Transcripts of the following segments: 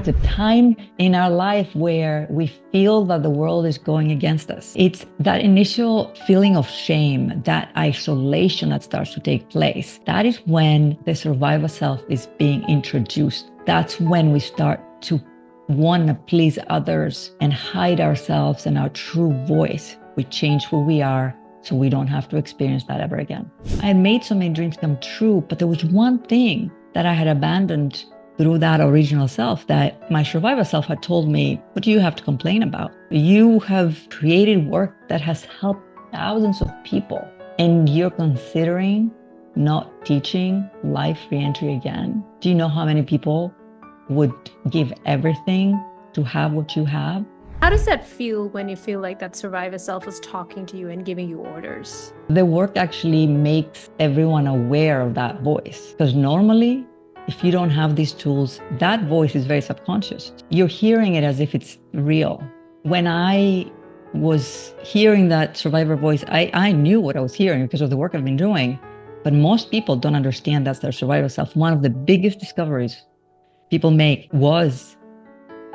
there's a time in our life where we feel that the world is going against us. It's that initial feeling of shame, that isolation that starts to take place. That is when the survivor self is being introduced. That's when we start to want to please others and hide ourselves and our true voice. We change who we are so we don't have to experience that ever again. I had made so many dreams come true, but there was one thing that I had abandoned through that original self that my survivor self had told me, what do you have to complain about? You have created work that has helped thousands of people, and you're considering not teaching life reentry again. Do you know how many people would give everything to have what you have? How does that feel when you feel like that survivor self is talking to you and giving you orders? The work actually makes everyone aware of that voice, because normally, if you don't have these tools, that voice is very subconscious. You're hearing it as if it's real. When I was hearing that survivor voice, I knew what I was hearing because of the work I've been doing, but most people don't understand that's their survivor self. One of the biggest discoveries people make was,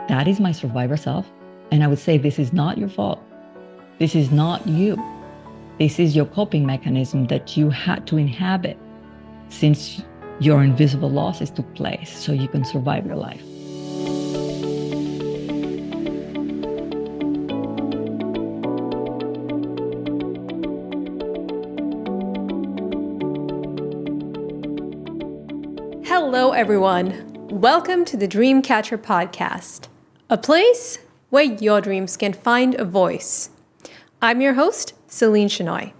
that is my survivor self. And I would say, this is not your fault. This is not you. This is your coping mechanism that you had to inhabit since your invisible losses took place so you can survive your life. Hello, everyone. Welcome to the Dreamcatcher podcast, a place where your dreams can find a voice. I'm your host, Celine Chenoy.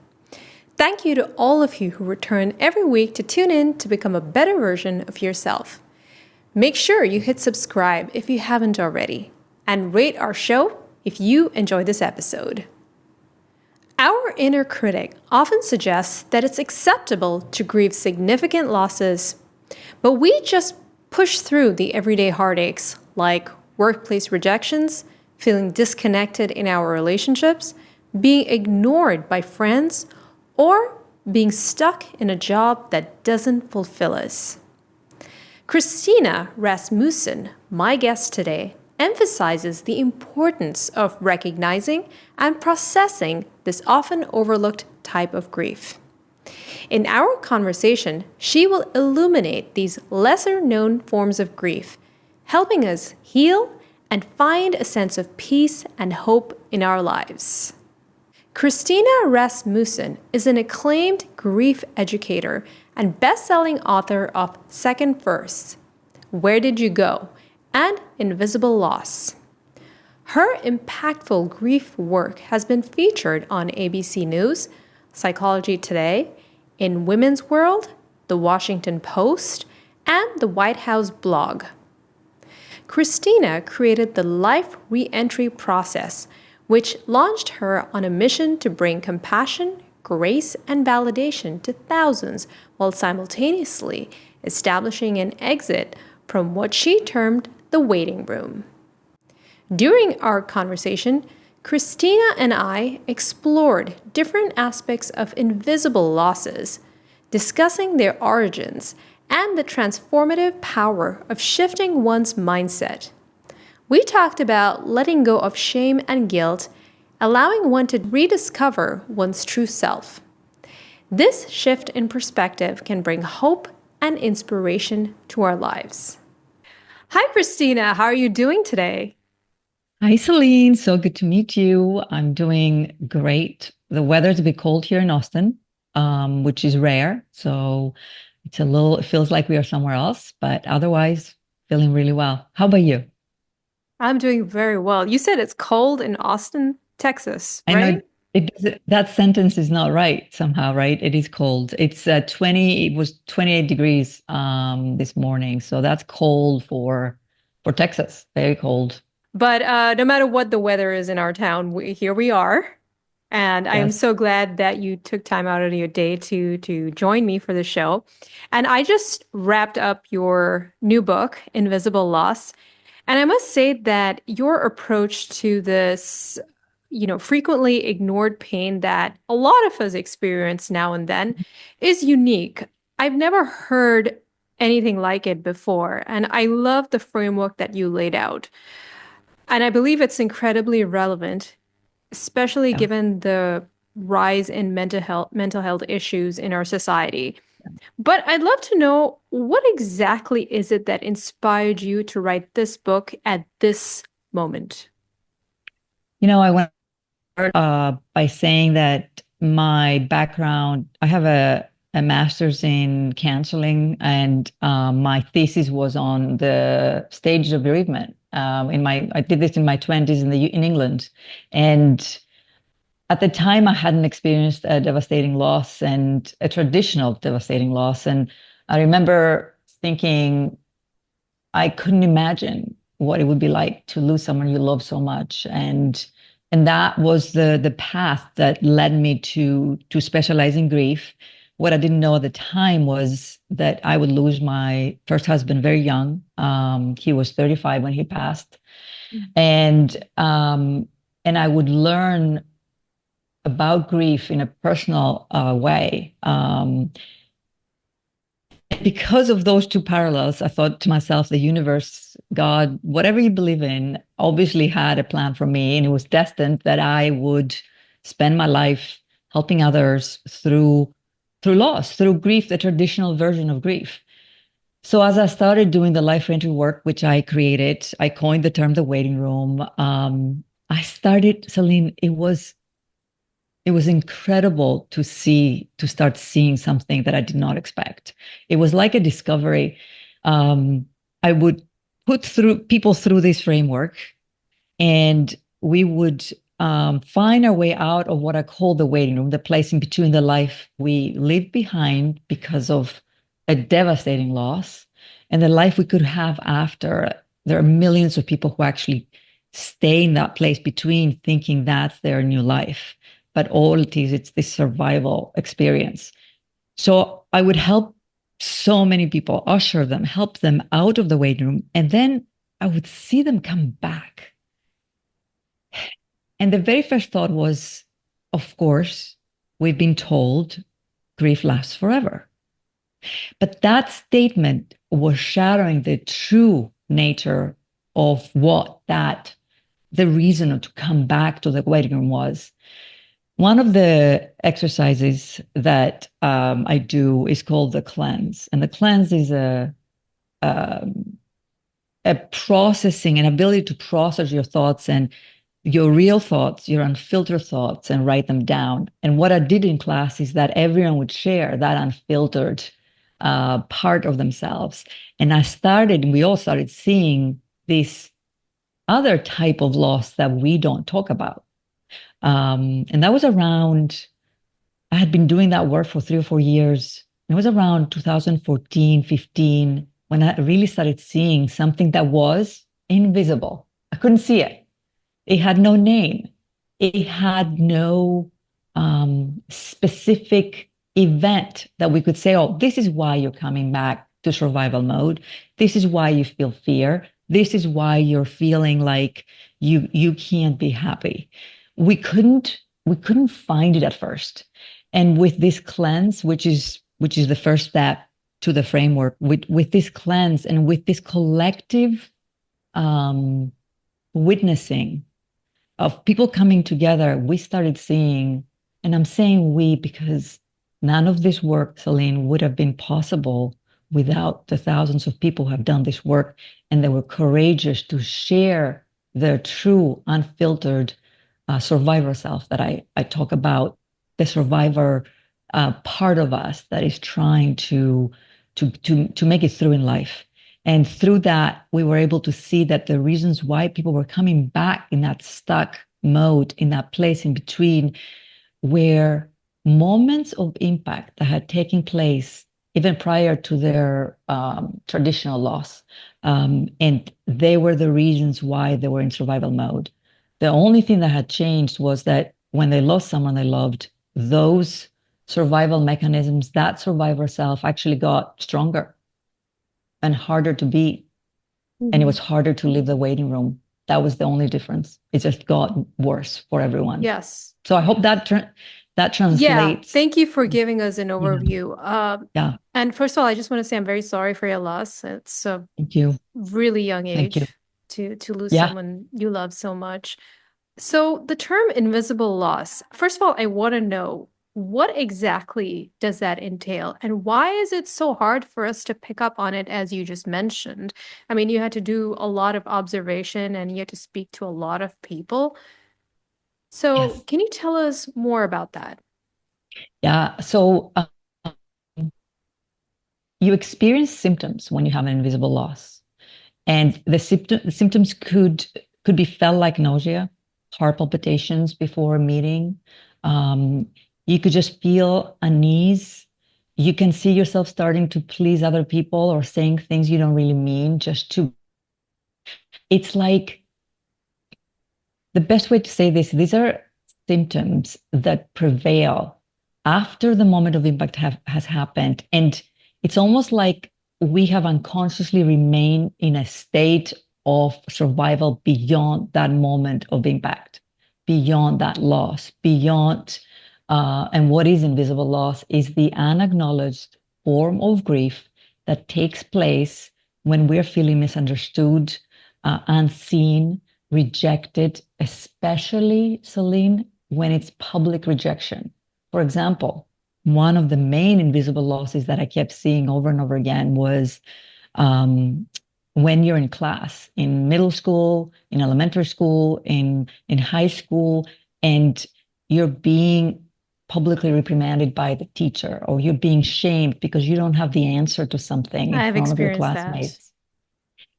Thank you to all of you who return every week to tune in to become a better version of yourself. Make sure you hit subscribe if you haven't already, and rate our show if you enjoy this episode. Our inner critic often suggests that it's acceptable to grieve significant losses, but we just push through the everyday heartaches like workplace rejections, feeling disconnected in our relationships, being ignored by friends, or being stuck in a job that doesn't fulfill us. Christina Rasmussen, my guest today, emphasizes the importance of recognizing and processing this often overlooked type of grief. In our conversation, she will illuminate these lesser-known forms of grief, helping us heal and find a sense of peace and hope in our lives. Christina Rasmussen is an acclaimed grief educator and bestselling author of Second First, Where Did You Go? And Invisible Loss. Her impactful grief work has been featured on ABC News, Psychology Today, in Women's World, The Washington Post, and the White House blog. Christina created the Life Reentry process, which launched her on a mission to bring compassion, grace, and validation to thousands while simultaneously establishing an exit from what she termed the waiting room. During our conversation, Christina and I explored different aspects of invisible losses, discussing their origins and the transformative power of shifting one's mindset. We talked about letting go of shame and guilt, allowing one to rediscover one's true self. This shift in perspective can bring hope and inspiration to our lives. Hi, Christina. How are you doing today? Hi, Celine. So good to meet you. I'm doing great. The weather's a bit cold here in Austin, which is rare. So it feels like we are somewhere else, but otherwise feeling really well. How about you? I'm doing very well. You said it's cold in Austin, Texas, I right? know that sentence is not right somehow, right? It is cold. It's 20, it was 28 degrees this morning. So that's cold for Texas. Very cold. But no matter what the weather is in our town, here we are. And I am Yes. so glad that you took time out of your day to join me for the show. And I just wrapped up your new book, Invisible Loss. And I must say that your approach to this, frequently ignored pain that a lot of us experience now and then is unique. I've never heard anything like it before. And I love the framework that you laid out. And I believe it's incredibly relevant, especially Yeah. given the rise in mental health issues in our society. But I'd love to know, what exactly is it that inspired you to write this book at this moment? I went by saying that my background, I have a master's in counseling, and my thesis was on the stages of bereavement. I did this in my 20s in England, and at the time I hadn't experienced a devastating loss and a traditional devastating loss, and I remember thinking I couldn't imagine what it would be like to lose someone you love so much. And that was the path that led me to specialize in grief. What I didn't know at the time was that I would lose my first husband very young. He was 35 when he passed. And and I would learn about grief in a personal way. Because of those two parallels, I thought to myself, the universe, God, whatever you believe in, obviously had a plan for me. And it was destined that I would spend my life helping others through loss, through grief, the traditional version of grief. So as I started doing the Life Reentry work, which I created, I coined the term the waiting room. I started, Celine, it was incredible to start seeing something that I did not expect. It was like a discovery. I would put through people through this framework, and we would find our way out of what I call the waiting room, the place in between the life we leave behind because of a devastating loss and the life we could have after. There are millions of people who actually stay in that place between, thinking that's their new life. But all it is, it's this survival experience. So I would help so many people, usher them, help them out of the waiting room. And then I would see them come back. And the very first thought was, of course, we've been told grief lasts forever. But that statement was shadowing the true nature of the reason to come back to the waiting room was. One of the exercises that I do is called the cleanse. And the cleanse is um, a processing, an ability to process your thoughts and your real thoughts, your unfiltered thoughts, and write them down. And what I did in class is that everyone would share that unfiltered part of themselves. And we all started seeing this other type of loss that we don't talk about. And that was I had been doing that work for 3 or 4 years. It was around 2014, 15, when I really started seeing something that was invisible. I couldn't see it. It had no name. It had no specific event that we could say, oh, this is why you're coming back to survival mode. This is why you feel fear. This is why you're feeling like you can't be happy. We couldn't find it at first. And with this cleanse, which is the first step to the framework, with this cleanse and with this collective um, witnessing of people coming together, we started seeing, and I'm saying we because none of this work, Celine, would have been possible without the thousands of people who have done this work, and they were courageous to share their true, unfiltered survivor self that I talk about, the survivor part of us that is trying to make it through in life. And through that, we were able to see that the reasons why people were coming back in that stuck mode, in that place in between, were moments of impact that had taken place even prior to their traditional loss. And they were the reasons why they were in survival mode. The only thing that had changed was that when they lost someone they loved, those survival mechanisms, that survivor self actually got stronger and harder to beat. And it was harder to leave the waiting room. That was the only difference. It just got worse for everyone. Yes. So I hope that Yeah, translates. thank you for giving us an Yeah. overview. Yeah. And first of all, I just want to say I'm very sorry for your loss. It's a Thank you. really young Thank you. age to lose Yeah. someone you love so much. So the term invisible loss, first of all, I want to know what exactly does that entail? And why is it so hard for us to pick up on it, as you just mentioned? I mean, you had to do a lot of observation and you had to speak to a lot of people. So Yes. can you tell us more about that? Yeah. So you experience symptoms when you have an invisible loss. And the symptoms could be felt like nausea, heart palpitations before a meeting. Um, you could just feel unease. You can see yourself starting to please other people or saying things you don't really mean just to. It's like the best way to say this, these are symptoms that prevail after the moment of impact has happened. And it's almost like we have unconsciously remained in a state of survival beyond that moment of impact, beyond that loss, beyond, and what is invisible loss is the unacknowledged form of grief that takes place when we're feeling misunderstood, unseen, rejected, especially, Celine, when it's public rejection. For example, one of the main invisible losses that I kept seeing over and over again was um, when you're in class, in middle school, in elementary school, in high school, and you're being publicly reprimanded by the teacher, or you're being shamed because you don't have the answer to something in I've front of your experienced that. classmates.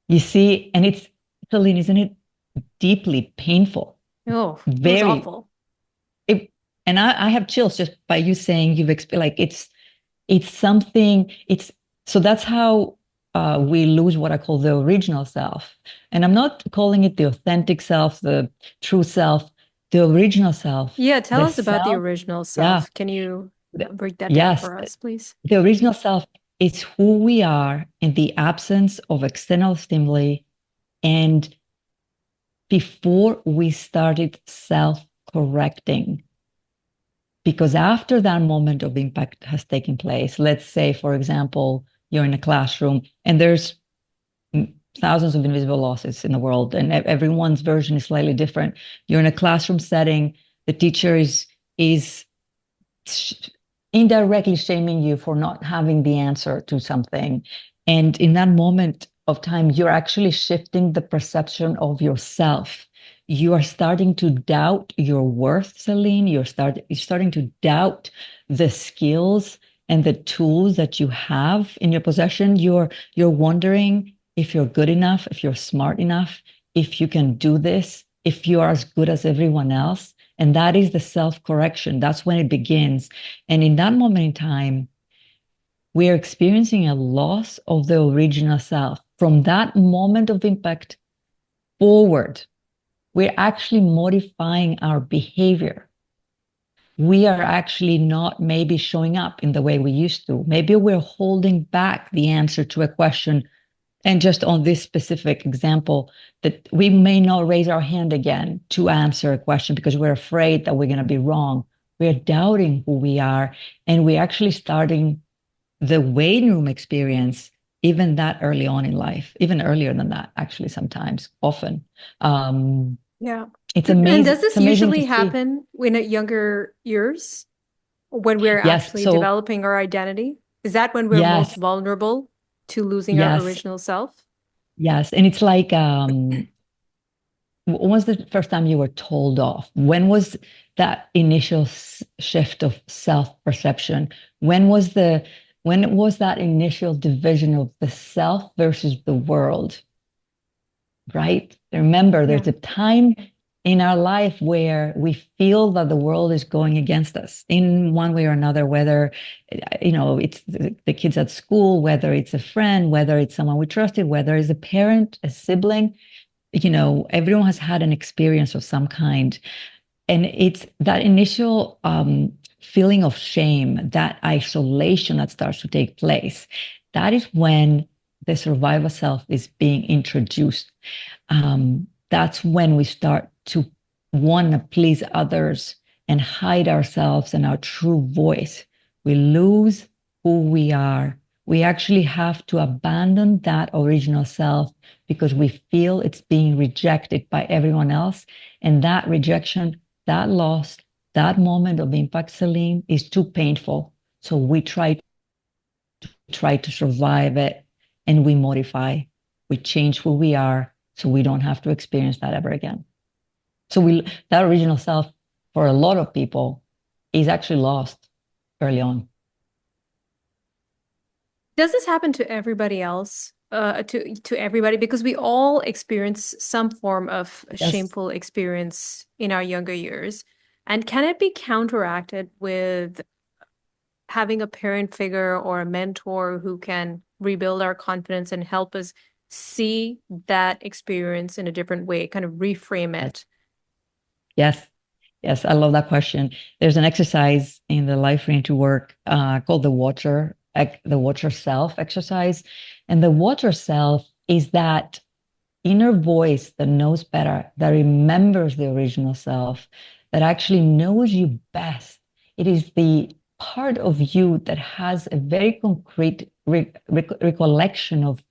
You see, and it's, Celine, isn't it deeply painful? Oh, it was Very, awful. it, and I have chills just by you saying you've experienced, like it's something, it's, so that's how we lose what I call the original self. And I'm not calling it the authentic self, the true self, the original self, Yeah, tell the us about the self. original Yeah. self. Can you break that down Yes. for us, please? The original self is who we are in the absence of external stimuli and before we started self-correcting. Because after that moment of impact has taken place, let's say, for example, you're in a classroom and there's thousands of invisible losses in the world, and everyone's version is slightly different. You're in a classroom setting, the teacher is indirectly shaming you for not having the answer to something. And in that moment of time, you're actually shifting the perception of yourself. You are starting to doubt your worth, Celine. You're starting to doubt the skills and the tools that you have in your possession. You're wondering if you're good enough, if you're smart enough, if you can do this, if you are as good as everyone else. And that is the self-correction. That's when it begins. And in that moment in time, we are experiencing a loss of the original self. From that moment of impact forward, we're actually modifying our behavior. We are actually not maybe showing up in the way we used to. Maybe we're holding back the answer to a question. And just on this specific example, that we may not raise our hand again to answer a question because we're afraid that we're going to be wrong. We're doubting who we are. And we're actually starting the waiting room experience even that early on in life, even earlier than that, actually, sometimes, often. Um, Yeah. it's And amazing. does It's this amazing to usually see. happen in at younger years when we're Yes. actually So, developing our identity? Is that when we're most yes, vulnerable to losing our yes, original self? yes. And it's like, when was the first time you were told off? When was that initial shift of self-perception? When was that initial division of the self versus the world? Right? Remember, Yeah. there's a time in our life where we feel that the world is going against us in one way or another, whether it's the kids at school, whether it's a friend, whether it's someone we trusted, whether it's a parent, a sibling. Everyone has had an experience of some kind. And it's that initial feeling of shame, that isolation that starts to take place. That is when the survivor self is being introduced. That's when we start to want to please others and hide ourselves and our true voice. We lose who we are. We actually have to abandon that original self because we feel it's being rejected by everyone else. And that rejection, that loss, that moment of impact, Celine, is too painful. So we try to survive it, and we modify, we change who we are so we don't have to experience that ever again. So that original self for a lot of people is actually lost early on. Does this happen to everybody else? To everybody, because we all experience some form of Yes. shameful experience in our younger years. And can it be counteracted with having a parent figure or a mentor who can rebuild our confidence and help us see that experience in a different way, kind of reframe it? Yes. Yes, I love that question. There's an exercise in the Life Reentry work called the Watcher Self exercise. And the Watcher Self is that inner voice that knows better, that remembers the original self, that actually knows you best. It is the part of you that has a very concrete recollection of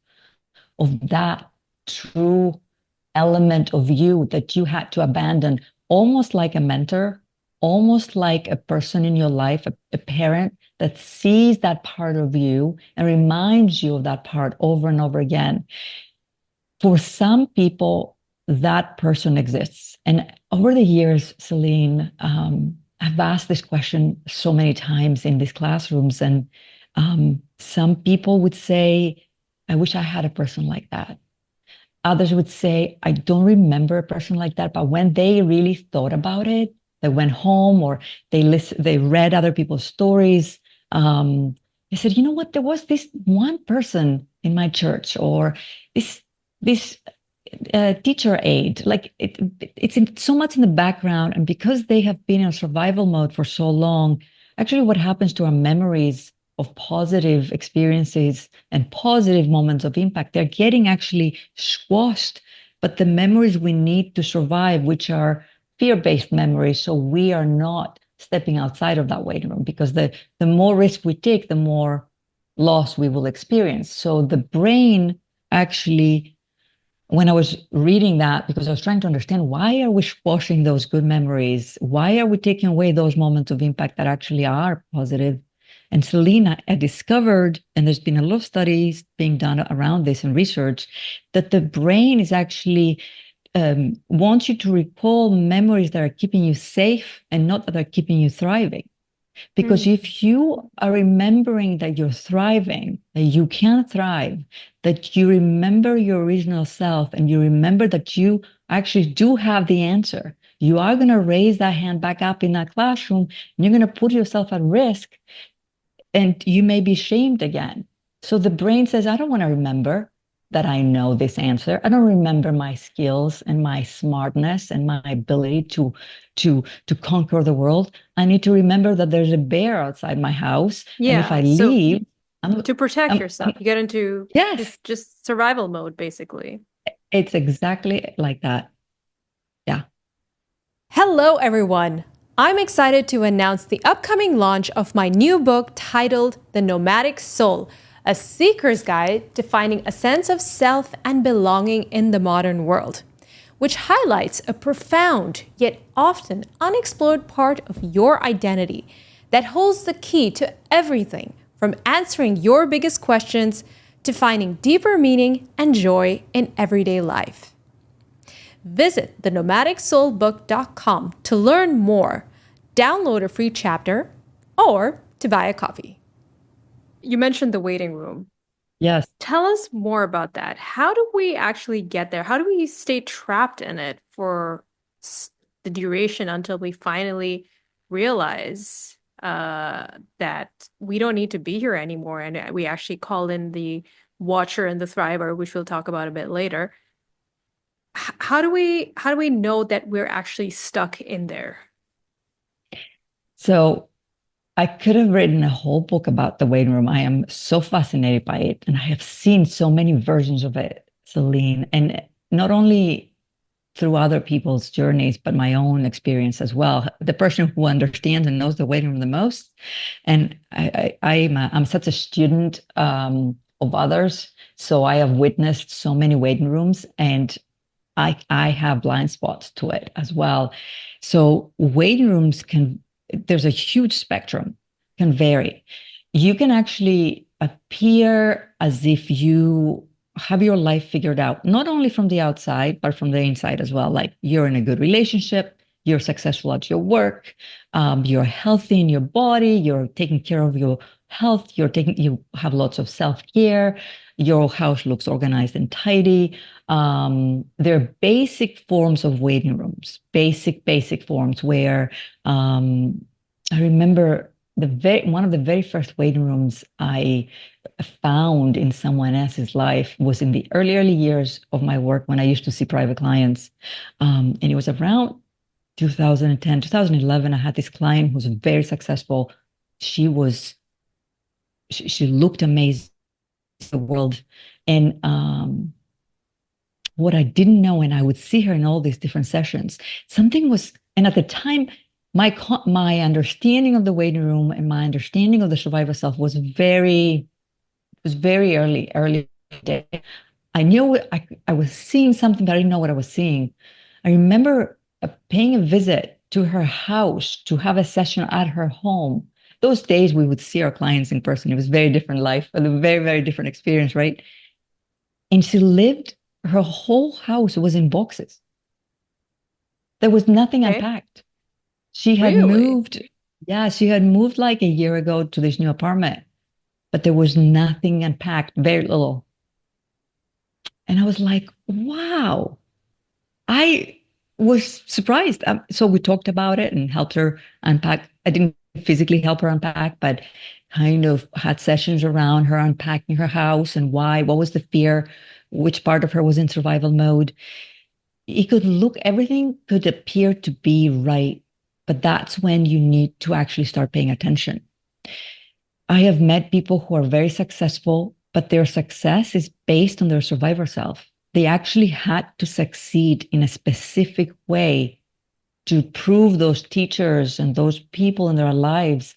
that true element of you that you had to abandon, almost like a mentor, almost like a person in your life, a parent that sees that part of you and reminds you of that part over and over again. For some people, that person exists. And over the years, Celine, I've asked this question so many times in these classrooms, and some people would say, I wish I had a person like that. Others would say, I don't remember a person like that, but when they really thought about it, they went home or they read other people's stories. They said, you know what? There was this one person in my church, or this teacher aide. Like it's so much in the background, and because they have been in survival mode for so long, actually, what happens to our memories of positive experiences and positive moments of impact, they're getting actually squashed. But the memories we need to survive, which are fear-based memories, so we are not stepping outside of that waiting room, because the more risk we take, the more loss we will experience. So the brain actually, when I was reading that, because I was trying to understand, why are we squashing those good memories? Why are we taking away those moments of impact that actually are positive? And Selena had discovered, and there's been a lot of studies being done around this and research, that the brain is actually wants you to recall memories that are keeping you safe and not that are keeping you thriving. Because if you are remembering that you're thriving, that you can thrive, that you remember your original self, and you remember that you actually do have the answer, you are going to raise that hand back up in that classroom, and you're going to put yourself at risk, and you may be shamed again. So the brain says, I don't want to remember that I know this answer. I don't remember my skills and my smartness and my ability to conquer the world. I need to remember that there's a bear outside my house. Yeah. And if I leave, to protect yourself, you get into just survival mode, basically. It's exactly like that. Yeah. Hello, everyone. I'm excited to announce the upcoming launch of my new book titled The Nomadic Soul, a seeker's guide to finding a sense of self and belonging in the modern world, which highlights a profound yet often unexplored part of your identity that holds the key to everything from answering your biggest questions to finding deeper meaning and joy in everyday life. Visit thenomadicsoulbook.com to learn more, download a free chapter, or to buy a copy. You mentioned the waiting room. Yes. Tell us more about that. How do we actually get there? How do we stay trapped in it for the duration until we finally realize that we don't need to be here anymore, and we actually call in the watcher and the thriver, which we'll talk about a bit later? How do we know that we're actually stuck in there? So I could have written a whole book about the waiting room. I am so fascinated by it, and I have seen so many versions of it, Celine. And not only through other people's journeys, but my own experience as well. The person who understands and knows the waiting room the most. And I'm such a student of others. So I have witnessed so many waiting rooms, and I have blind spots to it as well. So waiting rooms there's a huge spectrum, can vary. You can actually appear as if you have your life figured out, not only from the outside, but from the inside as well. Like you're in a good relationship, you're successful at your work, you're healthy in your body, you're taking care of your health, you have lots of self-care, your house looks organized and tidy. There are basic forms of waiting rooms, basic forms where I remember one of the very first waiting rooms I found in someone else's life was in the early years of my work when I used to see private clients. And it was around 2010, 2011. I had this client who was very successful. She looked amazing in the world. And what I didn't know, and I would see her in all these different sessions, and at the time, my understanding of the waiting room and my understanding of the survivor self was very early day. I knew I was seeing something, but I didn't know what I was seeing. I remember paying a visit to her house to have a session at her home. Those days we would see our clients in person. It was very different life, a very different experience, right? And her whole house was in boxes. There was nothing unpacked. She had moved. Yeah, she had moved like a year ago to this new apartment, but there was nothing unpacked, very little. And I was like, wow. I was surprised. So we talked about it and helped her unpack. I didn't physically help her unpack, but kind of had sessions around her unpacking her house and why, what was the fear, which part of her was in survival mode. Everything could appear to be right, but that's when you need to actually start paying attention. I have met people who are very successful, but their success is based on their survivor self. They actually had to succeed in a specific way to prove those teachers and those people in their lives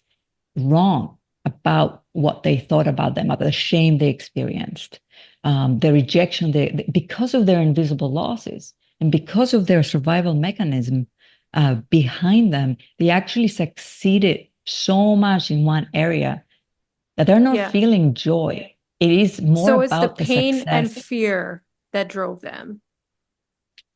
wrong about what they thought about them, about the shame they experienced, the rejection, because of their invisible losses and because of their survival mechanism behind them, they actually succeeded so much in one area that they're not feeling joy. It is more about the pain and success. fear that drove them.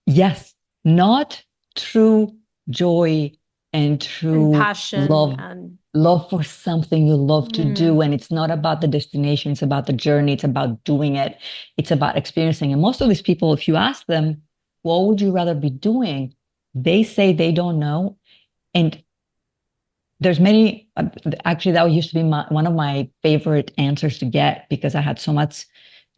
Yes, not true joy and true passion love for something you love to do. And it's not about the destination, it's about the journey, it's about doing it, it's about experiencing. And most of these people, if you ask them, what would you rather be doing? They say they don't know. And there's many, actually, that used to be one of my favorite answers to get because I had so much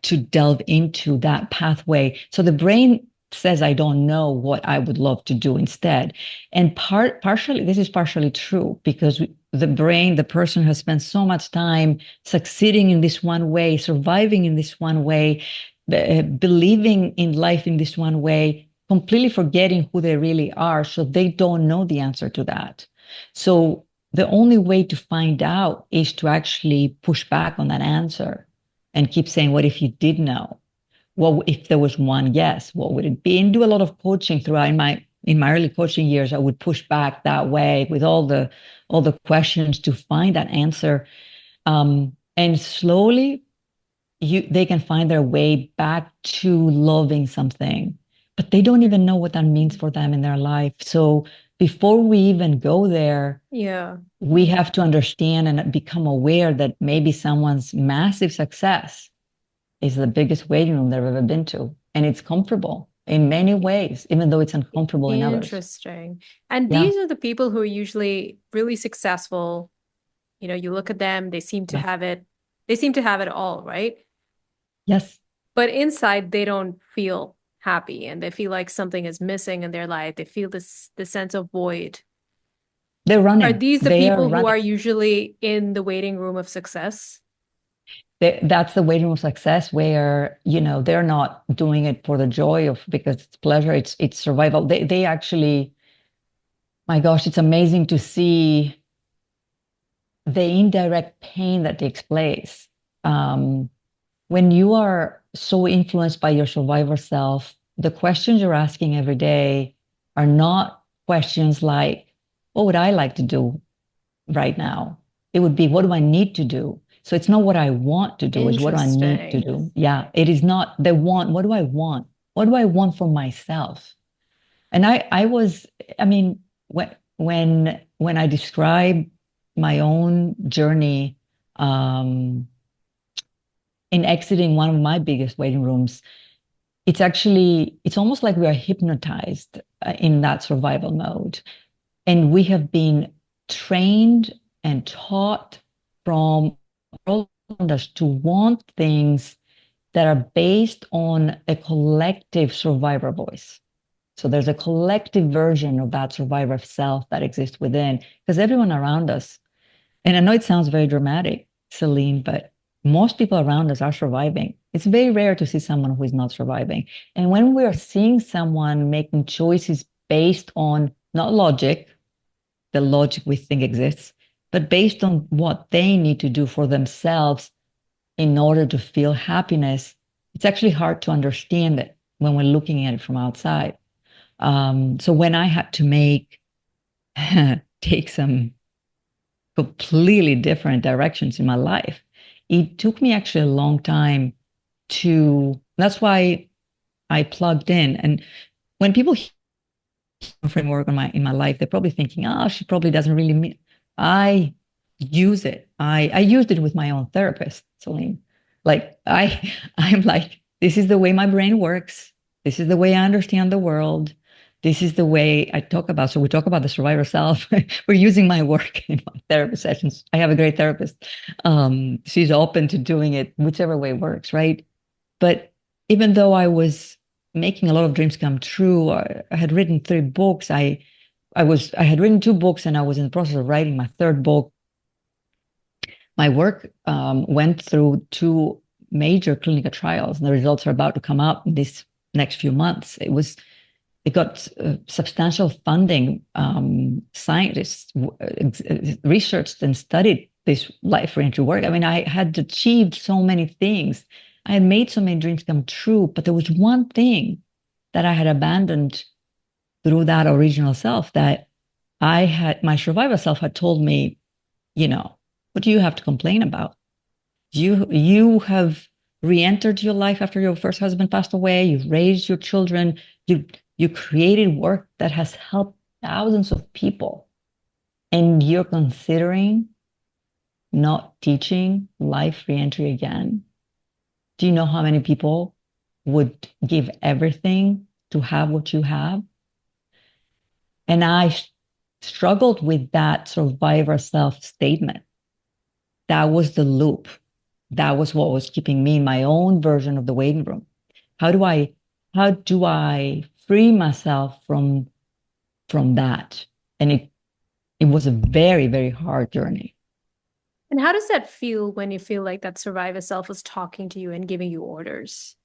to delve into that pathway. So the brain says, I don't know what I would love to do instead. And this is partially true because the person has spent so much time succeeding in this one way, surviving in this one way, believing in life in this one way, completely forgetting who they really are. So they don't know the answer to that. So the only way to find out is to actually push back on that answer and keep saying, what if you did know? What if there was one yes? What would it be? And do a lot of coaching throughout in my early coaching years. I would push back that way with all the questions to find that answer. And slowly they can find their way back to loving something, but they don't even know what that means for them in their life. So before we even go there, we have to understand and become aware that maybe someone's massive success is the biggest waiting room they've ever been to. And it's comfortable in many ways, even though it's uncomfortable in others. Interesting. And these are the people who are usually really successful. You know, you look at them, they seem to have it. They seem to have it all, right? Yes. But inside, they don't feel happy and they feel like something is missing in their life. They feel the sense of void. They're running. Are these the people who are usually in the waiting room of success? That's the waiting room of success where, they're not doing it for the joy of because it's pleasure, it's survival. They actually, my gosh, it's amazing to see the indirect pain that takes place. Um, when you are so influenced by your survivor self, the questions you're asking every day are not questions like, what would I like to do right now? It would be, what do I need to do? So it's not what I want to do, it's what do I need to Interesting. do. Yeah, it is not the want. What do I want? What do I want for myself? And I mean, when I describe my own journey in exiting one of my biggest waiting rooms, it's almost like we are hypnotized in that survival mode. And we have been trained and taught from all around us to want things that are based on a collective survivor voice. So there's a collective version of that survivor self that exists within, because everyone around us, and I know it sounds very dramatic, Celine, but most people around us are surviving. It's very rare to see someone who is not surviving. And when we are seeing someone making choices based on not logic, the logic we think exists, but based on what they need to do for themselves in order to feel happiness, it's actually hard to understand it when we're looking at it from outside. So when I had to take some completely different directions in my life, it took me actually a long time that's why I plugged in. And when people hear framework in my life, they're probably thinking, oh, she probably doesn't really mean. I use it. I used it with my own therapist, Celine. Like I'm like, this is the way my brain works. This is the way I understand the world. This is the way I talk about. So we talk about the survivor self. We're using my work in my therapy sessions. I have a great therapist. She's open to doing it whichever way works, right? But even though I was making a lot of dreams come true, I had written 3 books. I had written 2 books, and I was in the process of writing my third book. My work went through 2 major clinical trials, and the results are about to come out in this next few months. It got substantial funding. Scientists researched and studied this life reentry work. I mean, I had achieved so many things. I had made so many dreams come true, but there was one thing that I had abandoned through that original self that my survivor self had told me, what do you have to complain about? You have re-entered your life after your first husband passed away. You've raised your children. You created work that has helped thousands of people, and you're considering not teaching life reentry again. Do you know how many people would give everything to have what you have? And I struggled with that survivor self statement. That was the loop. That was what was keeping me in my own version of the waiting room. How do I free myself from that? And it was a very, very hard journey. And how does that feel when you feel like that survivor self is talking to you and giving you orders?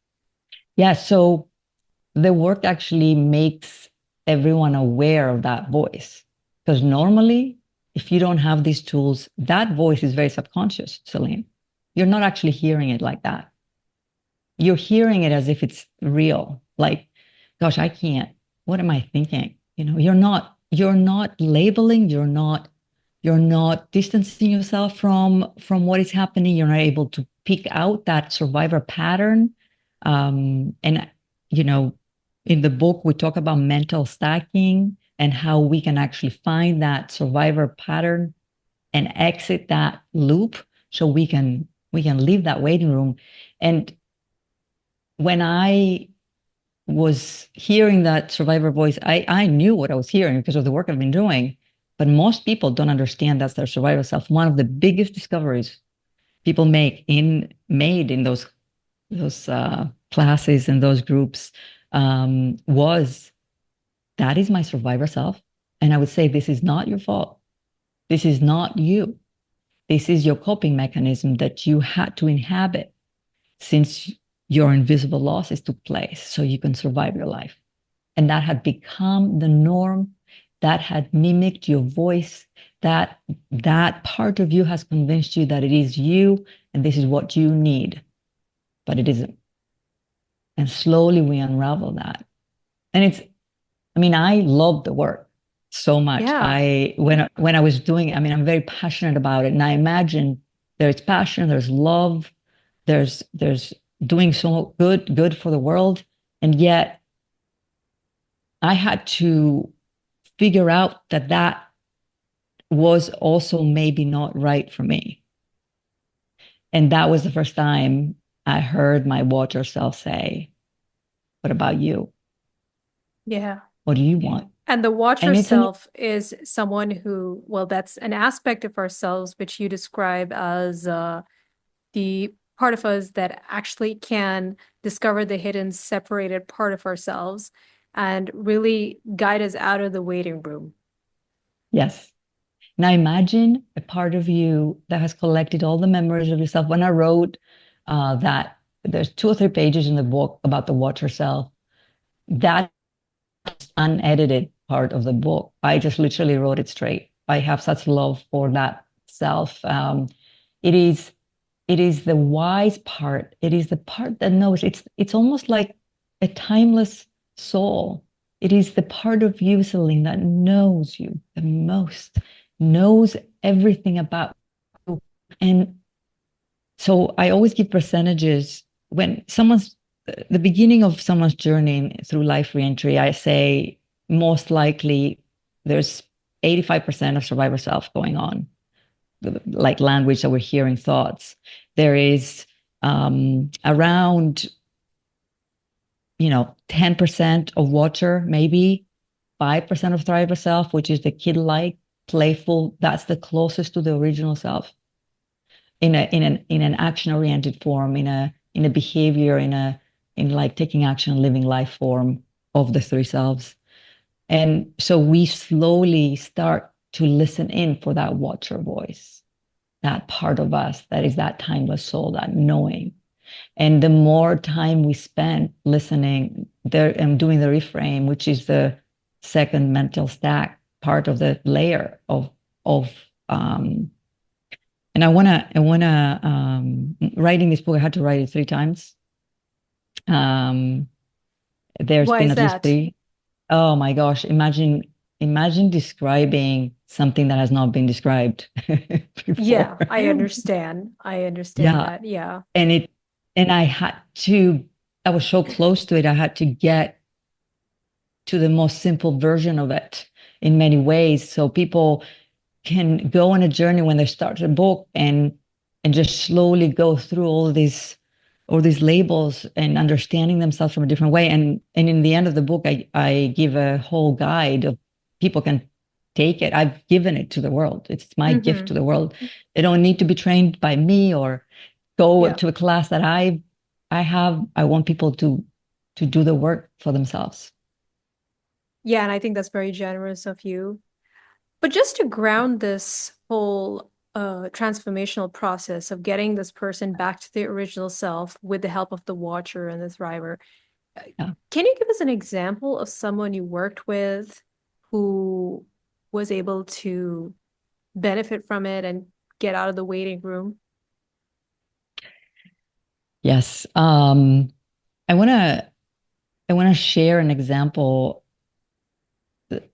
Yeah, so the work actually makes everyone aware of that voice. Because normally, if you don't have these tools, that voice is very subconscious, Celine. You're not actually hearing it like that. You're hearing it as if it's real. Like, gosh, I can't. What am I thinking? You're not labeling, you're not distancing yourself from what is happening. You're not able to pick out that survivor pattern. And you know, in the book, we talk about mental stacking and how we can actually find that survivor pattern and exit that loop so we can leave that waiting room. And when I was hearing that survivor voice, I knew what I was hearing because of the work I've been doing. But most people don't understand that's their survivor self. One of the biggest discoveries people made in those classes and those groups was that is my survivor self. And I would say, this is not your fault. This is not you. this is your coping mechanism that you had to inhabit since your invisible losses took place so you can survive your life. And that had become the norm, that had mimicked your voice, that part of you has convinced you that it is you and this is what you need, but it isn't. And slowly we unravel that. And I love the work so much. Yeah. When I was doing it, I'm very passionate about it. And I imagine there's passion, there's love, there's doing so good for the world. And yet I had to figure out that was also maybe not right for me. And that was the first time I heard my water self say, what about you? Yeah. What do you want? And the watcher And it's an self is someone who, well, that's an aspect of ourselves which you describe as the part of us that actually can discover the hidden, separated part of ourselves and really guide us out of the waiting room. yes. Now imagine a part of you that has collected all the memories of yourself. When I wrote that, there's 2 or 3 pages in the book about the watcher self. That unedited part of the book, I just literally wrote it straight. I have such love for that self. It is the wise part. It is the part that knows. It's almost like a timeless soul. It is the part of you, Celine, that knows you the most, knows everything about you. And so I always give percentages when the beginning of someone's journey through life reentry, I say most likely there's 85% of survivor self going on, like language that we're hearing, thoughts. There is around 10% of watcher, maybe 5% of thriver self, which is the kid-like, playful. That's the closest to the original self in an action-oriented form, in a behavior, in like taking action, living life form of the three selves. And so we slowly start to listen in for that watcher voice, that part of us that is that timeless soul, that knowing. And the more time we spend listening there and doing the reframe, which is the second mental stack part of the layer of and I wanna writing this book, I had to write it 3 times. There's Why been is at least that? three. Oh my gosh, imagine describing something that has not been described before. Yeah, I understand. I understand Yeah. that. Yeah. And I was so close to it. I had to get to the most simple version of it in many ways. So people can go on a journey when they start a book and just slowly go through all these labels and understanding themselves from a different way. And in the end of the book, I give a whole guide of people can take it. I've given it to the world. It's my gift to Mm-hmm. the world. They don't need to be trained by me or go Yeah. to a class that I have. I want people to do the work for themselves. Yeah, and I think that's very generous of you. But just to ground this whole transformational process of getting this person back to the original self with the help of the watcher and the thriver, Yeah. can you give us an example of someone you worked with who was able to benefit from it and get out of the waiting room? Yes. I want to I want to share an example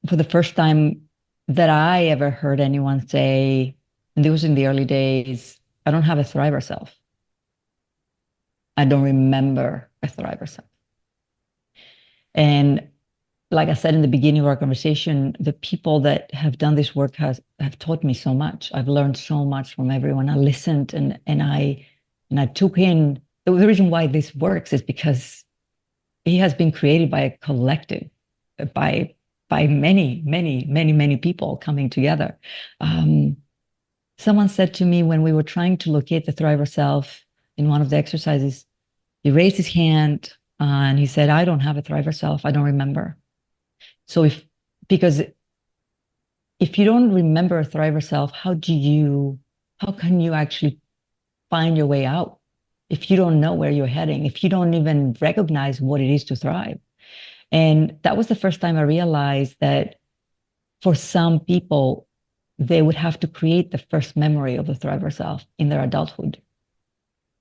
for the first time that I ever heard anyone say, and this was in the early days, I don't have a thriver self. I don't remember a thriver self. And like I said in the beginning of our conversation, the people that have done this work have taught me so much. I've learned so much from everyone. I listened and I took in the reason why this works is because he has been created by a collective, by many people coming together. Um, Someone said to me when we were trying to locate the thriver self in one of the exercises, he raised his hand and he said, "I don't have a thriver self. I don't remember." So because if you don't remember a thriver self, how do you how can you actually find your way out if you don't know where you're heading, if you don't even recognize what it is to thrive? And that was the first time I realized that for some people, they would have to create the first memory of the thriver self in their adulthood,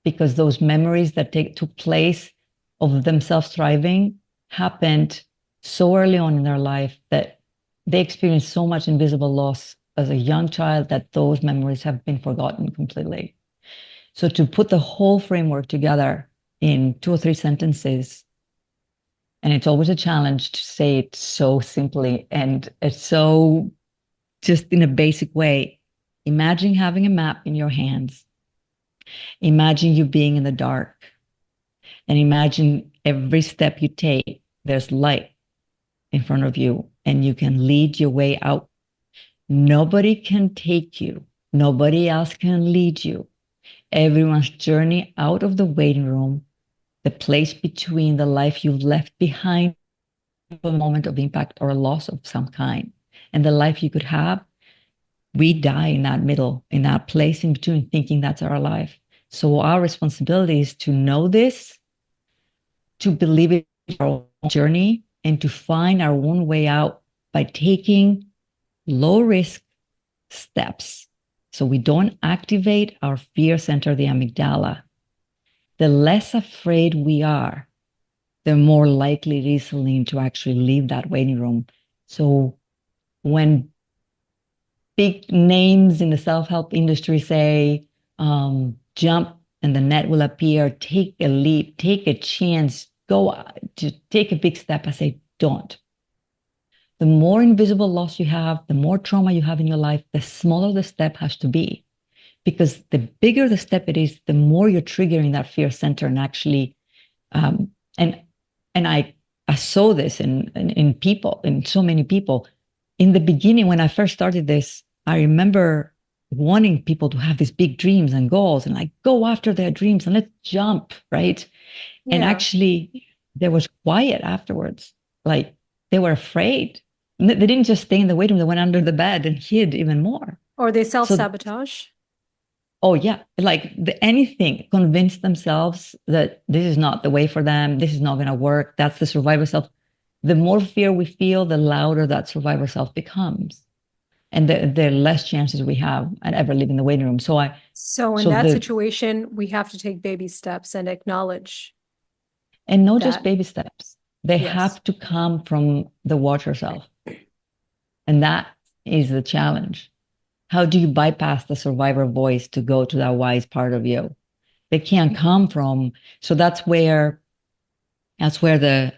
because those memories that took place of themselves thriving happened so early on in their life that they experienced so much invisible loss as a young child that those memories have been forgotten completely. So to put the whole framework together in 2 or 3 sentences, and it's always a challenge to say it so simply and it's so just in a basic way. Imagine having a map in your hands. Imagine you being in the dark, and imagine every step you take, there's light in front of you and you can lead your way out. Nobody can take you. Nobody else can lead you. Everyone's journey out of the waiting room, the place between the life you've left behind, a moment of impact or a loss of some kind, and the life you could have, we die in that middle, in that place in between, thinking that's our life. So our responsibility is to know this, to believe it our own journey, and to find our own way out by taking low risk steps. So we don't activate our fear center, the amygdala. The less afraid we are, the more likely it is, Celine, to actually leave that waiting room. So when big names in the self-help industry say, jump and the net will appear, take a leap, take a chance, go to take a big step, I say, don't. The more invisible loss you have, the more trauma you have in your life, the smaller the step has to be. Because the bigger the step it is, the more you're triggering that fear center and actually, um, and and I saw this in people, in so many people. In the beginning, when I first started this, I remember wanting people to have these big dreams and goals and like go after their dreams and let's jump, right? And Yeah. actually, there was quiet afterwards. Like they were afraid. They didn't just stay in the waiting room, they went under the bed and hid even more. Or they So, self-sabotage. oh, yeah, like anything, convince themselves that this is not the way for them, this is not going to work. That's the survivor self. The more fear we feel, the louder that survivor self becomes. And the less chances we have at ever leaving the waiting room. So in So that the, situation, we have to take baby steps and acknowledge and not just that. baby steps, they Yes. have to come from the watcher self. And that is the challenge. How do you bypass the survivor voice to go to that wise part of you? They can't come from, so that's where the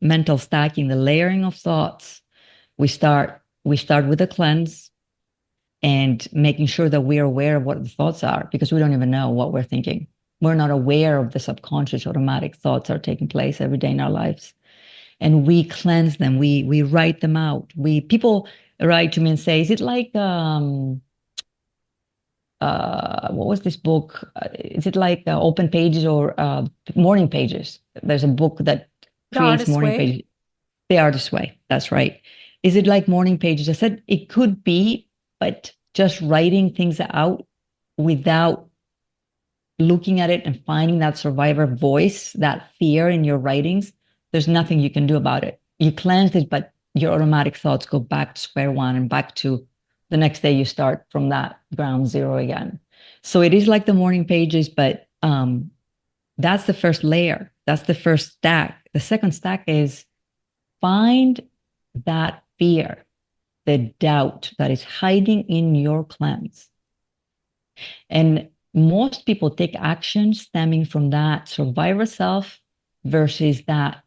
mental stacking, the layering of thoughts, we start with a cleanse and making sure that we're aware of what the thoughts are because we don't even know what we're thinking. We're not aware of the subconscious automatic thoughts that are taking place every day in our lives. And we cleanse them. We write them out. People write to me and say, is it like what was this book? Is it like open pages or morning pages? There's a book that The creates artist's morning way. pages. The Artist's Way. That's right. Is it like morning pages? I said it could be, but just writing things out without looking at it and finding that survivor voice, that fear in your writings, there's nothing you can do about it. You cleanse it, but your automatic thoughts go back to square one and back to the next day you start from that ground zero again. So it is like the morning pages, but that's the first layer. That's the first stack. The second stack is find that fear, the doubt that is hiding in your cleanse. And most people take action stemming from that survivor self versus that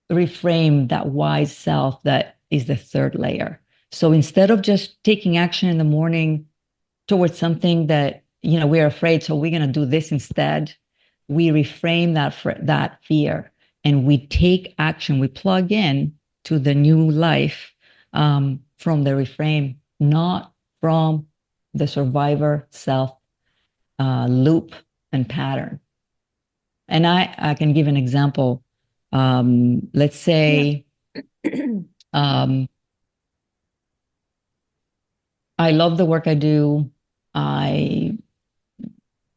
reframe, that wise self that is the third layer. So instead of just taking action in the morning towards something that, we're afraid, so we're going to do this instead, we reframe that fear and we take action. We plug in to the new life from the reframe, not from the survivor self loop and pattern. And I can give an example. Let's Yeah. say um, I love the work I do. I'm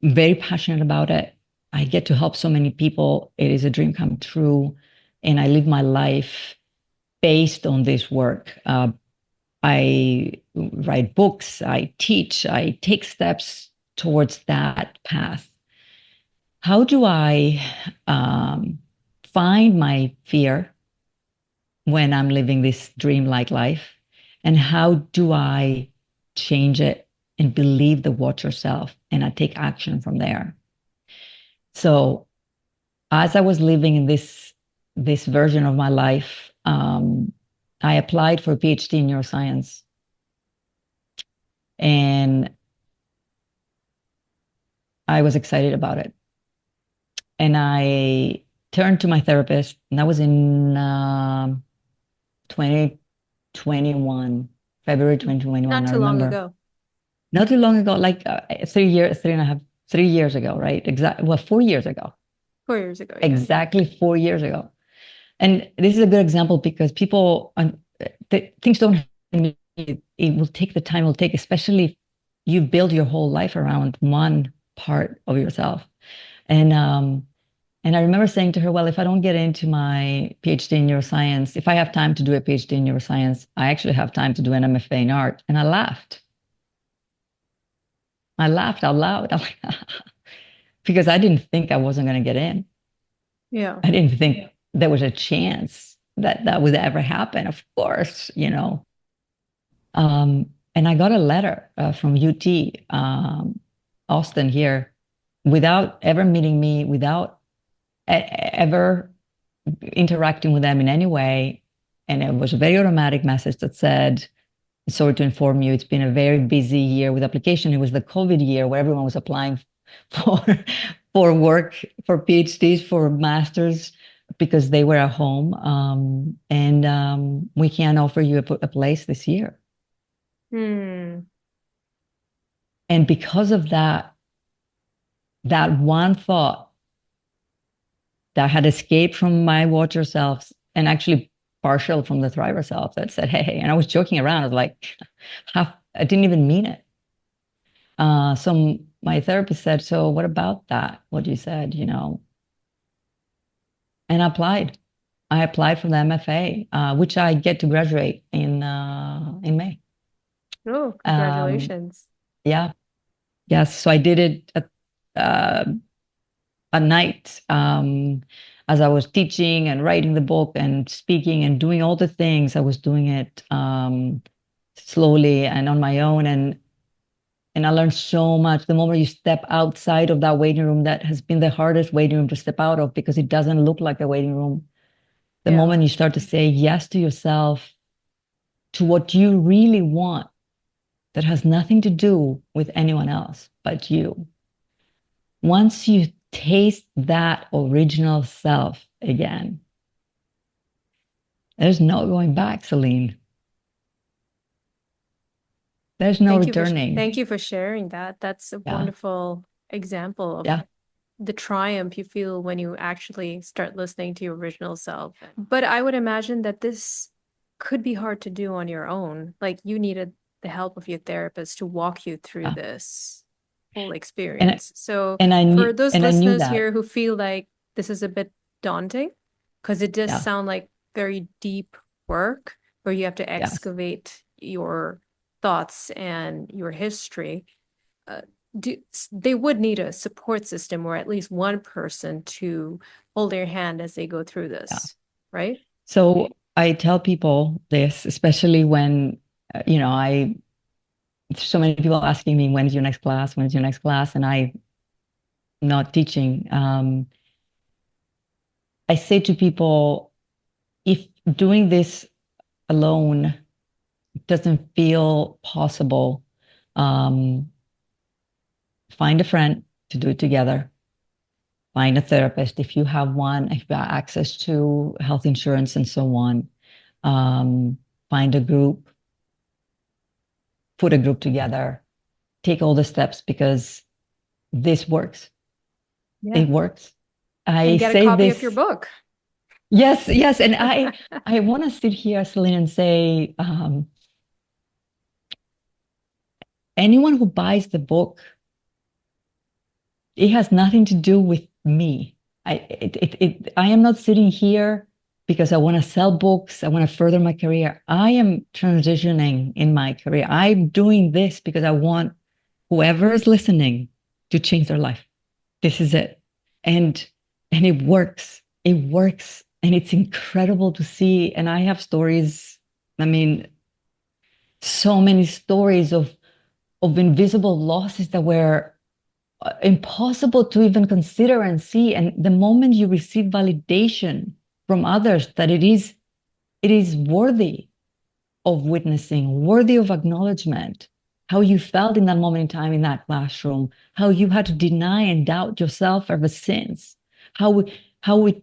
very passionate about it. I get to help so many people. It is a dream come true. And I live my life based on this work. I write books, I teach, I take steps towards that path. How do I find my fear when I'm living this dreamlike life? And how do I change it and believe the watcher self? And I take action from there. So as I was living in this version of my life, I applied for a PhD in neuroscience. And I was excited about it. And I turned to my therapist, and that was in 2021, February 2021. Not I too long remember. ago. Not too long ago, like 3 years, 3.5, 3 years ago, right? Exactly. Well, 4 years ago. 4 years ago, yeah. Exactly 4 years ago. And this is a good example because people, things don't happen. It will take the time it will take, especially if you build your whole life around one part of yourself. And and I remember saying to her, well, if I don't get into my PhD in neuroscience, if I have time to do a PhD in neuroscience, I actually have time to do an MFA in art. And I laughed. I laughed out loud. I'm like, because I didn't think I wasn't going to get in. Yeah. I didn't think there was a chance that that would ever happen. Of course, you know. And I got a letter from UT, Austin here, without ever meeting me, without ever interacting with them in any way. And it was a very automatic message that said, sorry to inform you, it's been a very busy year with application. It was the COVID year where everyone was applying for for work, for PhDs, for masters, because they were at home. And we can't offer you a place this year. Hmm. And because of that, that one thought that had escaped from my watcher self and actually partial from the thriver self that said, hey, and I was joking around. I was like, I didn't even mean it. So my therapist said, so what about that? What you said, you know, and I applied. I applied for the MFA, which I get to graduate in May. Oh, Um, congratulations. yeah, yes. So I did it at night as I was teaching and writing the book and speaking and doing all the things. I was doing it slowly and on my own, and I learned so much. The moment you step outside of that waiting room, that has been the hardest waiting room to step out of because it doesn't look like a waiting room. The Yeah. moment you start to say yes to yourself, to what you really want, that has nothing to do with anyone else but you. Once you taste that original self again, there's no going back, Celine. There's no Thank returning. you for sharing that. That's a Yeah, wonderful example of yeah, the triumph you feel when you actually start listening to your original self. But I would imagine that this could be hard to do on your own. Like you needed the help of your therapist to walk you through yeah. this whole And experience. So and I for knew those and I knew listeners that. here who feel like this is a bit daunting, because it does Yeah, sound like very deep work where you have to yes. excavate your thoughts and your history, uh, they would need a support system or at least one person to hold their hand as they go through Yeah. this, right? So I tell people this, especially when you know, so many people asking me, when is your next class? When is your next class? And I'm not teaching. I say to people, if doing this alone doesn't feel possible, um, find a friend to do it together. Find a therapist if you have one, if you have access to health insurance and so on. Um, find a group, put a group together, take all the steps because this works. Yeah. It works. And I get a say copy of your this, book. yes, yes, and I want to sit here, Celine, and say anyone who buys the book, it has nothing to do with me. I am not sitting here because I want to sell books. I want to further my career. I am transitioning in my career. I'm doing this because I want whoever is listening to change their life. This is it. And it works. It works. And it's incredible to see. And I have stories, I mean, so many stories of invisible losses that were impossible to even consider and see. And the moment you receive validation from others that it is worthy of witnessing, worthy of acknowledgement, how you felt in that moment in time in that classroom, how you had to deny and doubt yourself ever since, how it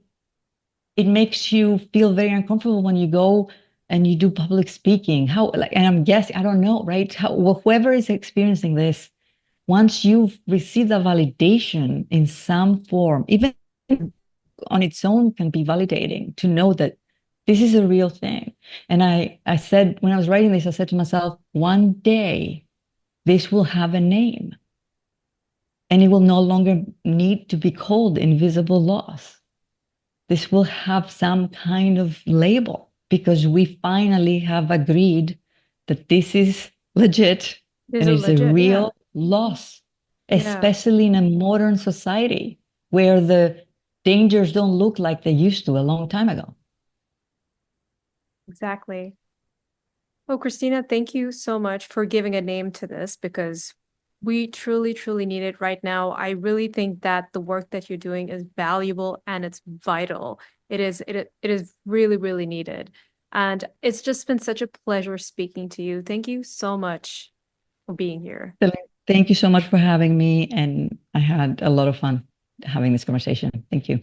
makes you feel very uncomfortable when you go and you do public speaking. How, like, and I'm guessing, I don't know, right? Whoever is experiencing this, once you've received a validation in some form, even on its own can be validating to know that this is a real thing. And I said, when I was writing this, I said to myself, one day this will have a name and it will no longer need to be called invisible loss. This will have some kind of label because we finally have agreed that this is legit Is and it it's a legit? Yeah. real loss, Yeah. especially in a modern society where the dangers don't look like they used to a long time ago. Exactly. Well, Christina, thank you so much for giving a name to this because we truly, truly need it right now. I really think that the work that you're doing is valuable and it's vital. It is really, really needed. And it's just been such a pleasure speaking to you. Thank you so much for being here. Thank you so much for having me. And I had a lot of fun having this conversation. Thank you.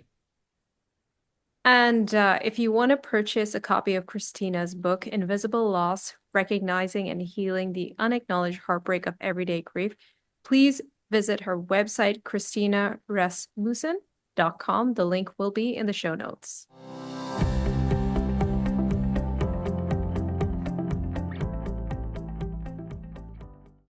And if you want to purchase a copy of Christina's book, Invisible Loss, Recognizing and Healing the Unacknowledged Heartbreak of Everyday Grief, please visit her website, christinarasmussen.com. The link will be in the show notes.